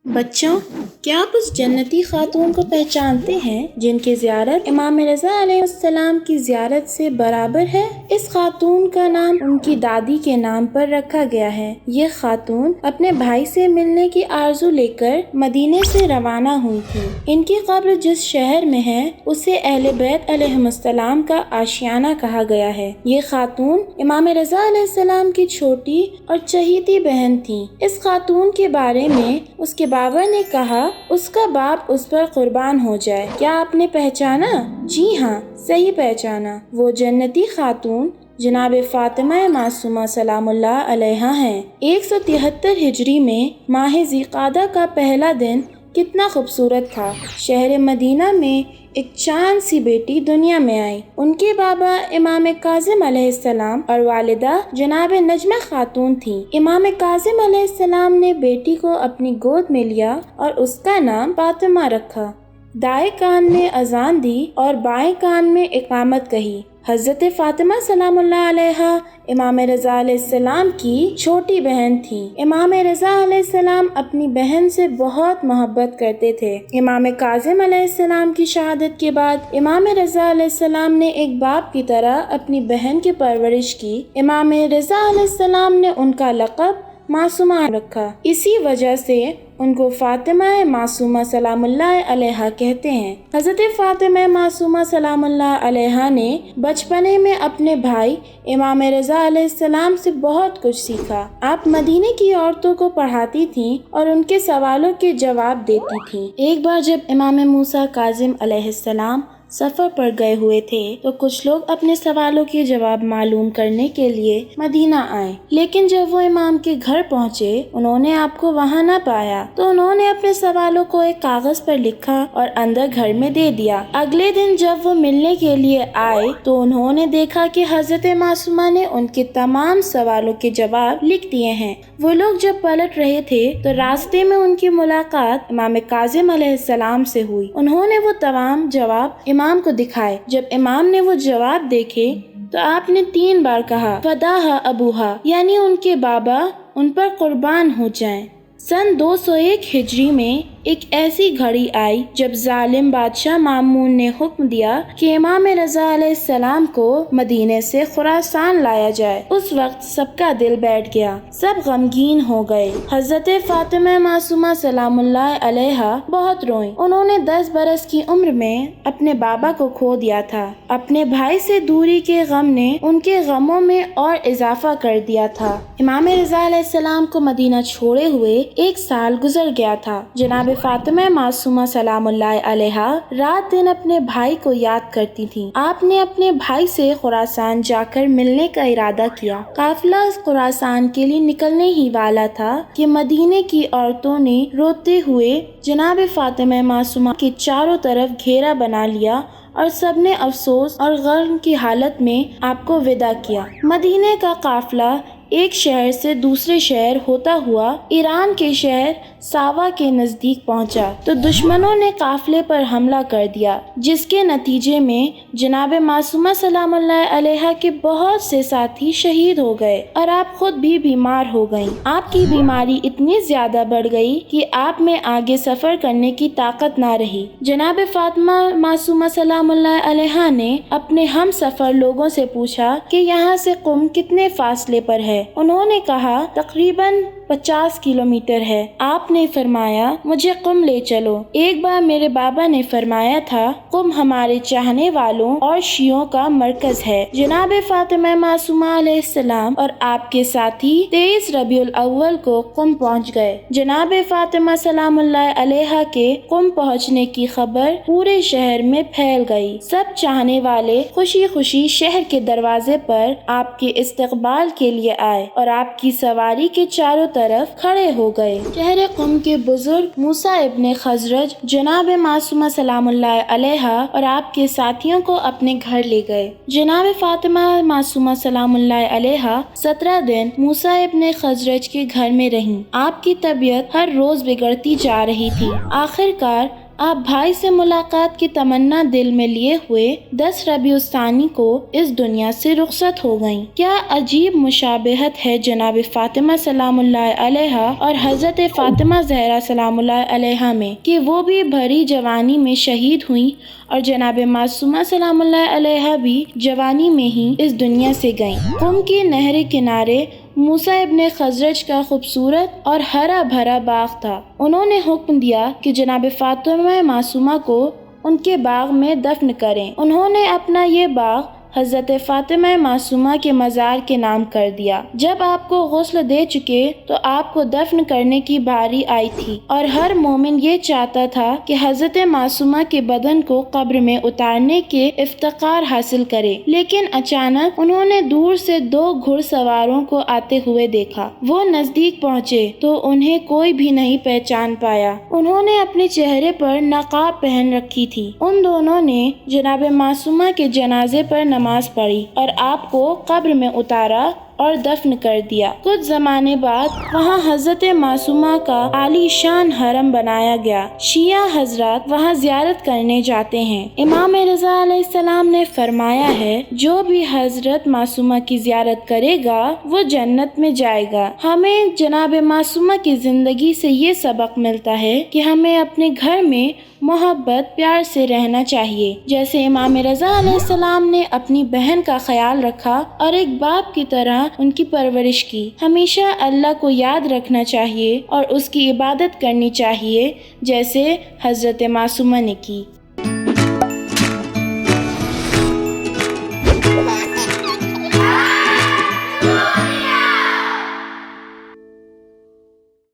بچوں، کیا آپ اس جنتی خاتون کو پہچانتے ہیں جن کی زیارت امام رضا علیہ السلام کی زیارت سے برابر ہے؟ اس خاتون کا نام ان کی دادی کے نام پر رکھا گیا ہے۔ یہ خاتون اپنے بھائی سے ملنے کی آرزو لے کر مدینے سے روانہ ہوئی تھی۔ ان کی قبر جس شہر میں ہے اسے اہل بیت علیہم السلام کا آشیانہ کہا گیا ہے۔ یہ خاتون امام رضا علیہ السلام کی چھوٹی اور چہیتی بہن تھی۔ اس خاتون کے بارے میں اس کے بابا نے کہا، اس کا باپ اس پر قربان ہو جائے۔ کیا آپ نے پہچانا؟ جی ہاں، صحیح پہچانا۔ وہ جنتی خاتون جناب فاطمہ معصومہ سلام اللہ علیہا ہیں۔ 173 ہجری میں ماہ ذی القعدہ کا پہلا دن کتنا خوبصورت تھا۔ شہر مدینہ میں ایک چاند سی بیٹی دنیا میں آئی۔ ان کے بابا امام کاظم علیہ السلام اور والدہ جناب نجمہ خاتون تھیں۔ امام کاظم علیہ السلام نے بیٹی کو اپنی گود میں لیا اور اس کا نام فاطمہ رکھا۔ دائیں کان میں اذان دی اور بائیں کان میں اقامت کہی۔ حضرت فاطمہ سلام اللہ علیہا امام رضا علیہ السلام کی چھوٹی بہن تھی۔ امام رضا علیہ السلام اپنی بہن سے بہت محبت کرتے تھے۔ امام کاظم علیہ السلام کی شہادت کے بعد امام رضا علیہ السلام نے ایک باپ کی طرح اپنی بہن کی پرورش کی۔ امام رضا علیہ السلام نے ان کا لقب معصومہ رکھا۔ اسی وجہ سے ان کو فاطمہ معصومہ سلام اللہ علیہا کہتے ہیں۔ حضرت فاطمہ معصومہ سلام اللہ علیہا نے بچپنے میں اپنے بھائی امام رضا علیہ السلام سے بہت کچھ سیکھا۔ آپ مدینے کی عورتوں کو پڑھاتی تھیں اور ان کے سوالوں کے جواب دیتی تھیں۔ ایک بار جب امام موسیٰ کاظم علیہ السلام سفر پر گئے ہوئے تھے تو کچھ لوگ اپنے سوالوں کے جواب معلوم کرنے کے لیے مدینہ آئے، لیکن جب وہ امام کے گھر پہنچے انہوں نے آپ کو وہاں نہ پایا، تو انہوں نے اپنے سوالوں کو ایک کاغذ پر لکھا اور اندر گھر میں دے دیا۔ اگلے دن جب وہ ملنے کے لیے آئے تو انہوں نے دیکھا کہ حضرت معصومہ نے ان کے تمام سوالوں کے جواب لکھ دیے ہیں۔ وہ لوگ جب پلٹ رہے تھے تو راستے میں ان کی ملاقات امام کاظم علیہ السلام سے ہوئی۔ انہوں نے وہ تمام جواب امام کو دکھائے۔ جب امام نے وہ جواب دیکھے تو آپ نے 3 بار کہا، فداہا ابوہا، یعنی ان کے بابا ان پر قربان ہو جائیں۔ سن 201 ہجری میں ایک ایسی گھڑی آئی جب ظالم بادشاہ مامون نے حکم دیا کہ امام رضا علیہ السلام کو مدینے سے خراسان لایا جائے۔ اس وقت سب کا دل بیٹھ گیا، سب غمگین ہو گئے۔ حضرت فاطمہ معصومہ سلام اللہ علیہا بہت روئیں۔ انہوں نے 10 برس کی عمر میں اپنے بابا کو کھو دیا تھا۔ اپنے بھائی سے دوری کے غم نے ان کے غموں میں اور اضافہ کر دیا تھا۔ امام رضا علیہ السلام کو مدینہ چھوڑے ہوئے 1 سال گزر گیا تھا۔ جناب فاطمہ معصومہ سلام اللہ علیہا رات دن اپنے بھائی کو یاد کرتی تھیں۔ آپ نے اپنے بھائی سے خراسان جا کر ملنے کا ارادہ کیا۔ قافلہ خراسان کے لیے نکلنے ہی والا تھا کہ مدینے کی عورتوں نے روتے ہوئے جناب فاطمہ معصومہ کے چاروں طرف گھیرا بنا لیا اور سب نے افسوس اور غم کی حالت میں آپ کو وداع کیا۔ مدینے کا قافلہ ایک شہر سے دوسرے شہر ہوتا ہوا ایران کے شہر ساوا کے نزدیک پہنچا تو دشمنوں نے قافلے پر حملہ کر دیا، جس کے نتیجے میں جناب معصومہ سلام اللہ علیہا کے بہت سے ساتھی شہید ہو گئے اور آپ خود بھی بیمار ہو گئیں۔ آپ کی بیماری اتنی زیادہ بڑھ گئی کہ آپ میں آگے سفر کرنے کی طاقت نہ رہی۔ جناب فاطمہ معصومہ سلام اللہ علیہا نے اپنے ہم سفر لوگوں سے پوچھا کہ یہاں سے قم کتنے فاصلے پر ہے؟ انہوں نے کہا تقریباً 50 کلومیٹر ہے۔ آپ نے فرمایا مجھے قم لے چلو۔ ایک بار میرے بابا نے فرمایا تھا قم ہمارے چاہنے والوں اور شیعوں کا مرکز ہے۔ جناب فاطمہ معصومہ علیہ السلام اور آپ کے ساتھی 23 ربیع الاول کو قم پہنچ گئے۔ جناب فاطمہ سلام اللہ علیہا کے قم پہنچنے کی خبر پورے شہر میں پھیل گئی۔ سب چاہنے والے خوشی خوشی شہر کے دروازے پر آپ کے استقبال کے لیے آئے اور آپ کی سواری کے چاروں طرف کھڑے ہو گئے۔ شہر قم کے بزرگ موسیٰ ابن خزرج جناب معصومہ سلام اللہ علیہا اور آپ کے ساتھیوں کو اپنے گھر لے گئے۔ جناب فاطمہ معصومہ سلام اللہ علیہا 17 دن موسیٰ ابن خزرج کے گھر میں رہیں۔ آپ کی طبیعت ہر روز بگڑتی جا رہی تھی۔ آخر کار آپ بھائی سے ملاقات کی تمنا دل میں لیے ہوئے 10 ربیع الثانی کو اس دنیا سے رخصت ہو گئیں۔ کیا عجیب مشابہت ہے جناب فاطمہ سلام اللہ علیہا اور حضرت فاطمہ زہرا سلام اللہ علیہا میں کہ وہ بھی بھری جوانی میں شہید ہوئیں اور جناب معصومہ سلام اللہ علیہا بھی جوانی میں ہی اس دنیا سے گئیں۔ قم کی نہر کنارے موسیٰ ابن خزرج کا خوبصورت اور ہرا بھرا باغ تھا۔ انہوں نے حکم دیا کہ جناب فاطمہ معصومہ کو ان کے باغ میں دفن کریں۔ انہوں نے اپنا یہ باغ حضرت فاطمہ معصومہ کے مزار کے نام کر دیا۔ جب آپ کو غسل دے چکے تو آپ کو دفن کرنے کی باری آئی تھی اور ہر مومن یہ چاہتا تھا کہ حضرت معصومہ کے بدن کو قبر میں اتارنے کے افتخار حاصل کرے، لیکن اچانک انہوں نے دور سے 2 گھڑ سواروں کو آتے ہوئے دیکھا۔ وہ نزدیک پہنچے تو انہیں کوئی بھی نہیں پہچان پایا۔ انہوں نے اپنے چہرے پر نقاب پہن رکھی تھی۔ ان دونوں نے جناب معصومہ کے جنازے پر نماز پڑھی اور آپ کو قبر میں اتارا اور دفن کر دیا۔ کچھ زمانے بعد وہاں حضرت معصومہ کا عالی شان حرم بنایا گیا۔ شیعہ حضرات وہاں زیارت کرنے جاتے ہیں۔ امام رضا علیہ السلام نے فرمایا ہے، جو بھی حضرت معصومہ کی زیارت کرے گا وہ جنت میں جائے گا۔ ہمیں جناب معصومہ کی زندگی سے یہ سبق ملتا ہے کہ ہمیں اپنے گھر میں محبت پیار سے رہنا چاہیے، جیسے امام رضا علیہ السلام نے اپنی بہن کا خیال رکھا اور ایک باپ کی طرح ان کی پرورش کی۔ ہمیشہ اللہ کو یاد رکھنا چاہیے اور اس کی عبادت کرنی چاہیے جیسے حضرت معصومہ نے کی۔